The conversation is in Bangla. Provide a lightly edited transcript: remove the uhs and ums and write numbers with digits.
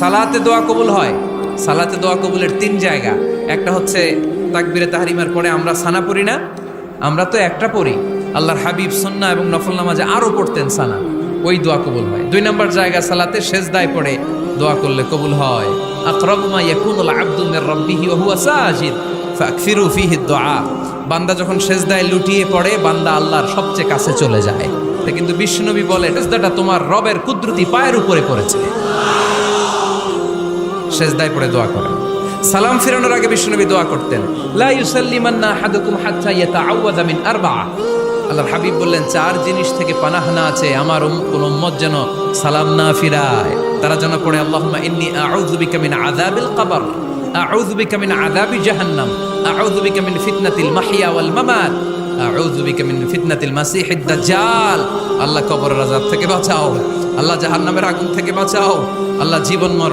সালাতে দোয়া কবুল হয়। সালাতে দোয়া কবুলের তিন জায়গা। একটা হচ্ছে তাকবীরে তাহরিমার পরে আমরা সানা পড়ি না, আমরা তো একটা পড়ি। আল্লাহর হাবিব সুন্নাহ এবং নফল নামাজে আরো পড়তেন সানা, ওই দোয়া কবুল হয়। দুই নম্বর জায়গা সালাতে সেজদায় পড়ে দোয়া করলে কবুল হয়। আকরাবু মা ইয়াকুনুল আবদু মির রাব্বিহি ওয়া হুয়া সাজিদ ফাকসিরু ফীহি দুআ। বান্দা যখন সেজদায় লুটিয়ে পড়ে, বান্দা আল্লাহর সবচেয়ে কাছে চলে যায়। তা কিন্তু বিশ্বনবী বলে, সেজদাটা তোমার রবের কুদরতি পায়ের উপরে পড়েছে। সেজদায় পড়ে দোয়া করেন। সালাম ফিরানোর আগে বিশ্বনবী দোয়া করতেন, লা ইউসাল্লিমান্না আহাদুকুম হাত্তা ইয়াতাআওয়াযা মিন আরবা'a। আল্লাহর হাবিব বললেন, চার জিনিস থেকে পানাহ না আছে আমার কোন উম্মত যেন সালাম না ফিরায়। তারা যেন পড়ে, আল্লাহুম্মা ইন্নী আউযু বিকা মিন আযাবিল কবর, আউযু বিকা মিন আযাবি জাহান্নাম, আউযু বিকা মিন ফিতনাতিল মাহইয়া ওয়াল মামাত, আউযু বিকা মিন ফিতনাতিল মাসিহিদ দাজ্জাল। আল্লাহ কবরের আযাব থেকে বাঁচাও, আল্লাহ জাহান্নামের আগুন থেকে বাঁচাও, আল্লাহ জীবন মরণ